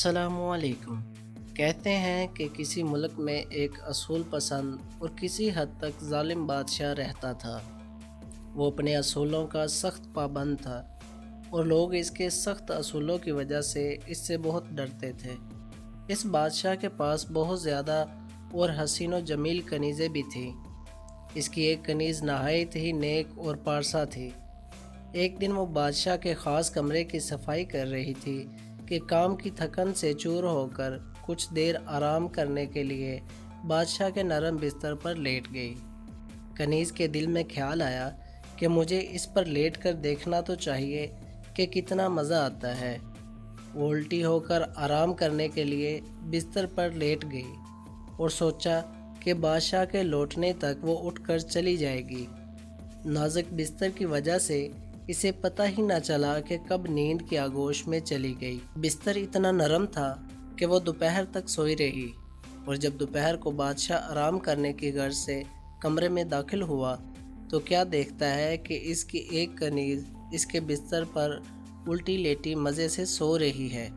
अस्सलामु अलैकुम। कहते हैं कि किसी मुल्क में एक असूल पसंद और किसी हद तक जालिम बादशाह रहता था। वो अपने असूलों का सख्त पाबंद था और लोग इसके सख्त असूलों की वजह से इससे बहुत डरते थे। इस बादशाह के पास बहुत ज़्यादा और हसीन व जमील कनीज़ें भी थीं। इसकी एक कनीज़ नहायत ही नेक और पारसा थी। एक दिन वो बादशाह के ख़ास कमरे की सफाई कर रही थी कि काम की थकन से चूर होकर कुछ देर आराम करने के लिए बादशाह के नरम बिस्तर पर लेट गई। कनीज़ के दिल में ख्याल आया कि मुझे इस पर लेट कर देखना तो चाहिए कि कितना मज़ा आता है। वो उल्टी होकर आराम करने के लिए बिस्तर पर लेट गई और सोचा कि बादशाह के लौटने तक वो उठकर चली जाएगी। नाजुक बिस्तर की वजह से इसे पता ही न चला कि कब नींद की आगोश में चली गई। बिस्तर इतना नरम था कि वो दोपहर तक सोई रही और जब दोपहर को बादशाह आराम करने की गर्ज से कमरे में दाखिल हुआ तो क्या देखता है कि इसकी एक कनीज़ इसके बिस्तर पर उल्टी लेटी मज़े से सो रही है।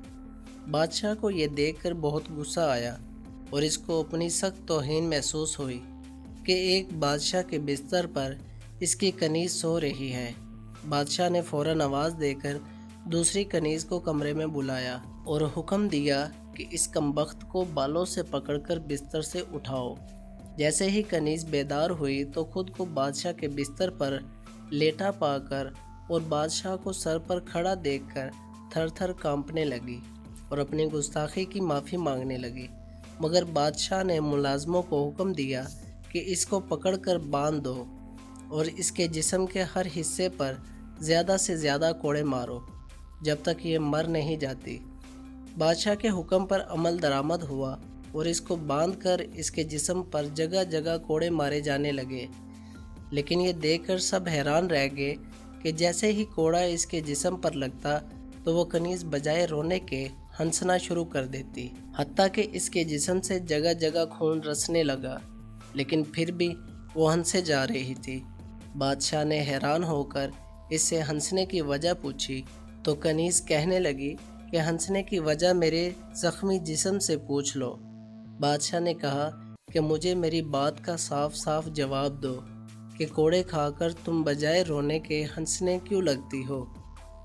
बादशाह को ये देखकर बहुत गुस्सा आया और इसको अपनी सख्त तौहीन महसूस हुई कि एक बादशाह के बिस्तर पर इसकी कनीज़ सो रही है। बादशाह ने फ़ौरन आवाज़ देकर दूसरी कनीज़ को कमरे में बुलाया और हुक्म दिया कि इस कमबख्त को बालों से पकड़कर बिस्तर से उठाओ। जैसे ही कनीज़ बेदार हुई तो खुद को बादशाह के बिस्तर पर लेटा पाकर और बादशाह को सर पर खड़ा देखकर थर थर कांपने लगी और अपनी गुस्ताखी की माफ़ी मांगने लगी। मगर बादशाह ने मुलाजमों को हुक्म दिया कि इसको पकड़कर बांध दो और इसके जिस्म के हर हिस्से पर ज़्यादा से ज़्यादा कोड़े मारो जब तक ये मर नहीं जाती। बादशाह के हुक्म पर अमल दरामद हुआ और इसको बांधकर इसके जिस्म पर जगह जगह कोड़े मारे जाने लगे। लेकिन ये देखकर सब हैरान रह गए कि जैसे ही कोड़ा इसके जिस्म पर लगता तो वो कनीज़ बजाय रोने के हंसना शुरू कर देती, हत्ता कि इसके जिस्म से जगह जगह खून रसने लगा, लेकिन फिर भी वो हंसे जा रही थी। बादशाह ने हैरान होकर इससे हंसने की वजह पूछी तो कनीज़ कहने लगी कि हंसने की वजह मेरे ज़ख्मी जिस्म से पूछ लो। बादशाह ने कहा कि मुझे मेरी बात का साफ साफ जवाब दो कि कोड़े खाकर तुम बजाय रोने के हंसने क्यों लगती हो।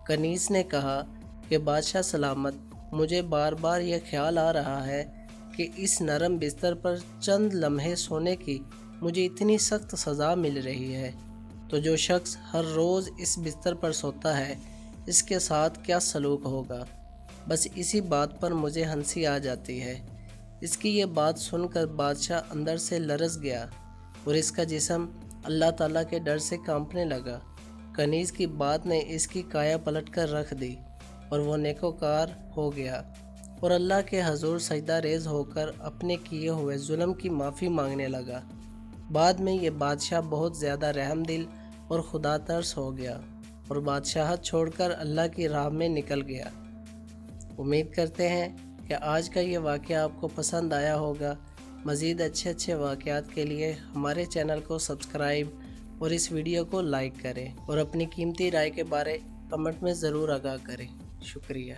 कनीज़ ने कहा कि बादशाह सलामत, मुझे बार बार यह ख्याल आ रहा है कि इस नरम बिस्तर पर चंद लम्हे सोने की मुझे इतनी सख्त सज़ा मिल रही है, तो जो शख्स हर रोज़ इस बिस्तर पर सोता है इसके साथ क्या सलूक होगा। बस इसी बात पर मुझे हंसी आ जाती है। इसकी ये बात सुनकर बादशाह अंदर से लरज़ गया और इसका जिस्म अल्लाह ताला के डर से कांपने लगा। कनीज़ की बात ने इसकी काया पलट कर रख दी और वो नेकोकार हो गया और अल्लाह के हजूर सजदा रेज़ होकर अपने किए हुए जुल्म की माफ़ी मांगने लगा। बाद में ये बादशाह बहुत ज़्यादा रहमदिल और खुदा तरस हो गया और बादशाहत छोड़कर अल्लाह की राह में निकल गया। उम्मीद करते हैं कि आज का ये वाक़या आपको पसंद आया होगा। मज़ीद अच्छे वाक़यात के लिए हमारे चैनल को सब्सक्राइब और इस वीडियो को लाइक करें और अपनी कीमती राय के बारे कमेंट में ज़रूर आगाह करें। शुक्रिया।